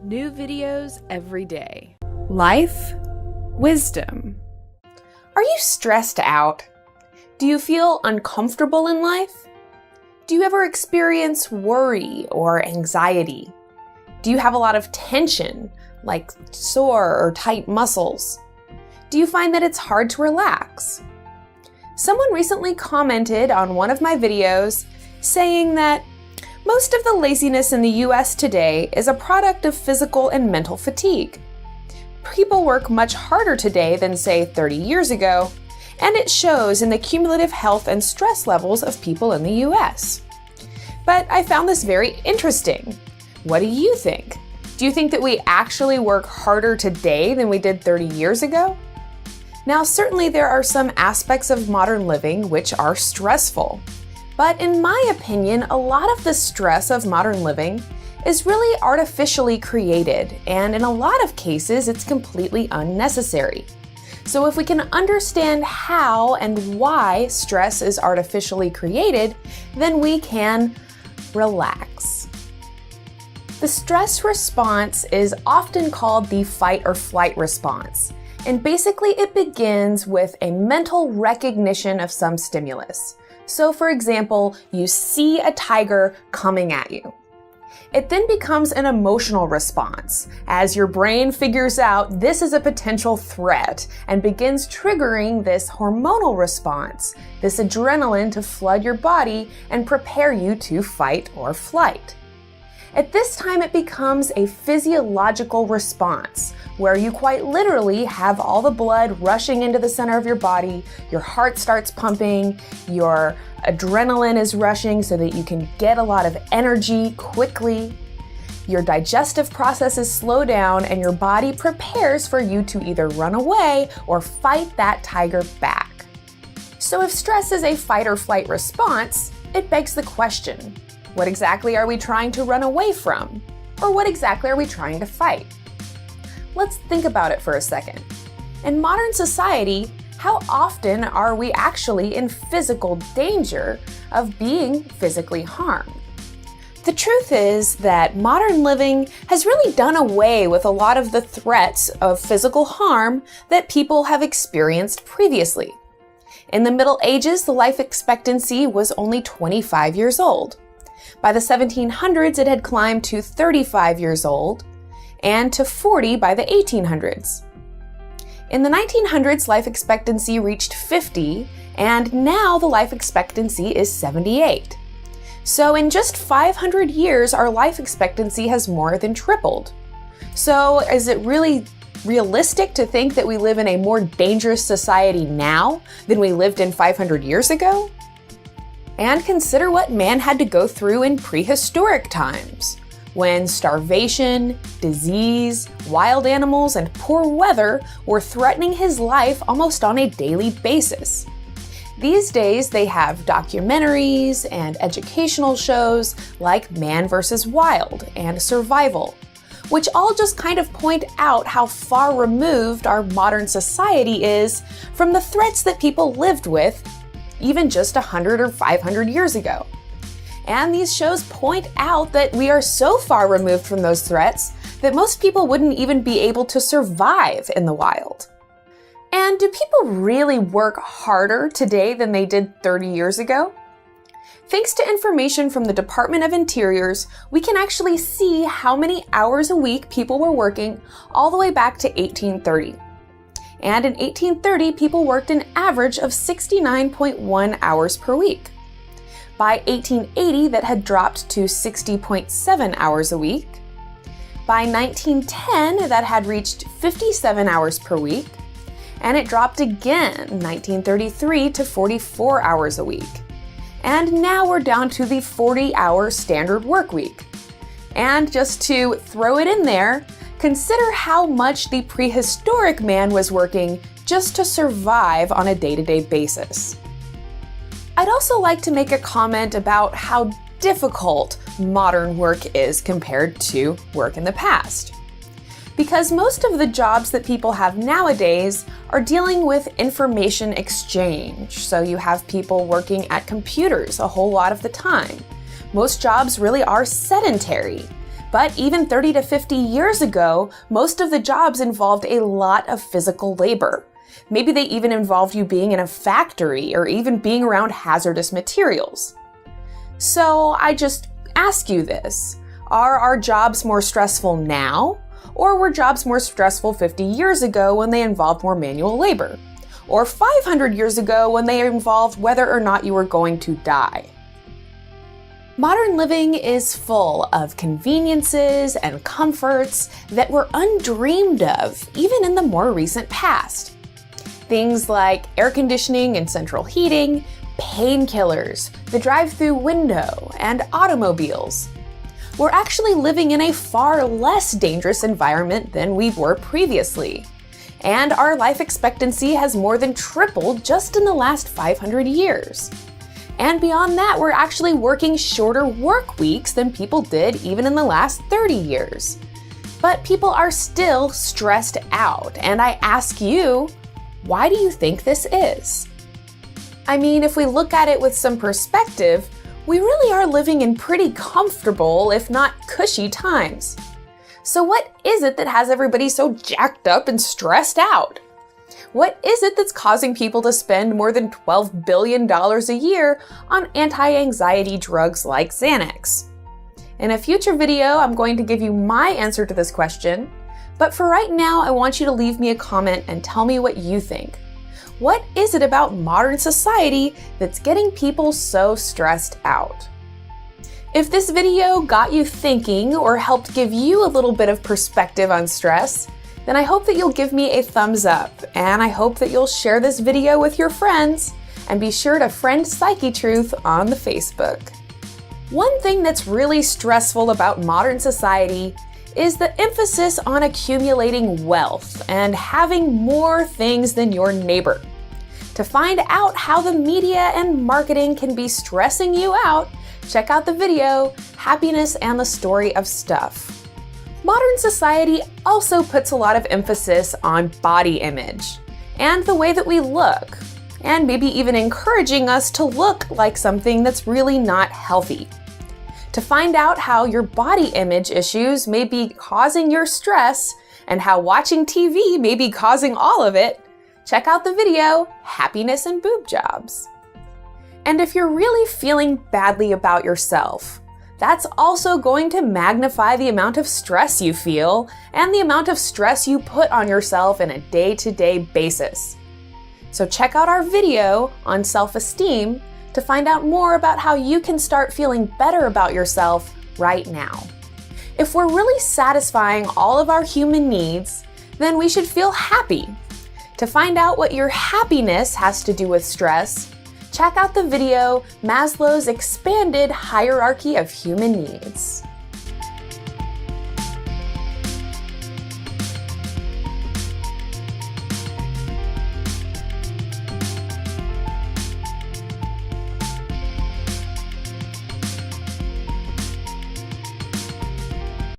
New videos every day. Life, wisdom. Are you stressed out? Do you feel uncomfortable in life? Do you ever experience worry or anxiety? Do you have a lot of tension, like sore or tight muscles? Do you find that it's hard to relax? Someone recently commented on one of my videos saying that most of the laziness in the US today is a product of physical and mental fatigue. People work much harder today than, say, 30 years ago, and it shows in the cumulative health and stress levels of people in the US. But I found this very interesting. What do you think? Do you think that we actually work harder today than we did 30 years ago? Now, certainly there are some aspects of modern living which are stressful. But in my opinion, a lot of the stress of modern living is really artificially created, and in a lot of cases, it's completely unnecessary. So if we can understand how and why stress is artificially created, then we can relax. The stress response is often called the fight or flight response, and basically it begins with a mental recognition of some stimulus. So for example, you see a tiger coming at you. It then becomes an emotional response as your brain figures out this is a potential threat and begins triggering this hormonal response, this adrenaline to flood your body and prepare you to fight or flight. At this time, it becomes a physiological response where you quite literally have all the blood rushing into the center of your body, your heart starts pumping, your adrenaline is rushing so that you can get a lot of energy quickly. Your digestive processes slow down and your body prepares for you to either run away or fight that tiger back. So if stress is a fight or flight response, it begs the question, what exactly are we trying to run away from? Or what exactly are we trying to fight? Let's think about it for a second. In modern society, how often are we actually in physical danger of being physically harmed? The truth is that modern living has really done away with a lot of the threats of physical harm that people have experienced previously. In the Middle Ages, the life expectancy was only 25 years old. By the 1700s, it had climbed to 35 years old, and to 40 by the 1800s. In the 1900s, life expectancy reached 50, and now the life expectancy is 78. So in just 500 years, our life expectancy has more than tripled. So is it really realistic to think that we live in a more dangerous society now than we lived in 500 years ago? And consider what man had to go through in prehistoric times, when starvation, disease, wild animals, and poor weather were threatening his life almost on a daily basis. These days, they have documentaries and educational shows like Man vs. Wild and Survival, which all just kind of point out how far removed our modern society is from the threats that people lived with even just 100 or 500 years ago. And these shows point out that we are so far removed from those threats that most people wouldn't even be able to survive in the wild. And do people really work harder today than they did 30 years ago? Thanks to information from the Department of Interiors, we can actually see how many hours a week people were working all the way back to 1830. And in 1830, people worked an average of 69.1 hours per week. By 1880, that had dropped to 60.7 hours a week. By 1910, that had reached 57 hours per week. And it dropped again in 1933 to 44 hours a week. And now we're down to the 40-hour standard work week. And just to throw it in there, consider how much the prehistoric man was working just to survive on a day-to-day basis. I'd also like to make a comment about how difficult modern work is compared to work in the past. Because most of the jobs that people have nowadays are dealing with information exchange. So you have people working at computers a whole lot of the time. Most jobs really are sedentary. But even 30 to 50 years ago, most of the jobs involved a lot of physical labor. Maybe they even involved you being in a factory or even being around hazardous materials. So I just ask you this, are our jobs more stressful now? Or were jobs more stressful 50 years ago when they involved more manual labor? Or 500 years ago when they involved whether or not you were going to die? Modern living is full of conveniences and comforts that were undreamed of even in the more recent past. Things like air conditioning and central heating, painkillers, the drive-through window, and automobiles. We're actually living in a far less dangerous environment than we were previously. And our life expectancy has more than tripled just in the last 500 years. And beyond that, we're actually working shorter work weeks than people did even in the last 30 years. But people are still stressed out, and I ask you, why do you think this is? I mean, if we look at it with some perspective, we really are living in pretty comfortable, if not cushy times. So what is it that has everybody so jacked up and stressed out? What is it that's causing people to spend more than $12 billion a year on anti-anxiety drugs like Xanax? In a future video, I'm going to give you my answer to this question, but for right now, I want you to leave me a comment and tell me what you think. What is it about modern society that's getting people so stressed out? If this video got you thinking or helped give you a little bit of perspective on stress, then I hope that you'll give me a thumbs up, and I hope that you'll share this video with your friends, and be sure to friend Psychetruth on the Facebook. One thing that's really stressful about modern society is the emphasis on accumulating wealth and having more things than your neighbor. To find out how the media and marketing can be stressing you out, check out the video, Happiness and the Story of Stuff. Modern society also puts a lot of emphasis on body image and the way that we look, and maybe even encouraging us to look like something that's really not healthy. To find out how your body image issues may be causing your stress and how watching TV may be causing all of it, check out the video, Happiness and Boob Jobs. And if you're really feeling badly about yourself, that's also going to magnify the amount of stress you feel and the amount of stress you put on yourself in a day-to-day basis. So check out our video on self-esteem to find out more about how you can start feeling better about yourself right now. If we're really satisfying all of our human needs, then we should feel happy. To find out what your happiness has to do with stress, check out the video, Maslow's Expanded Hierarchy of Human Needs.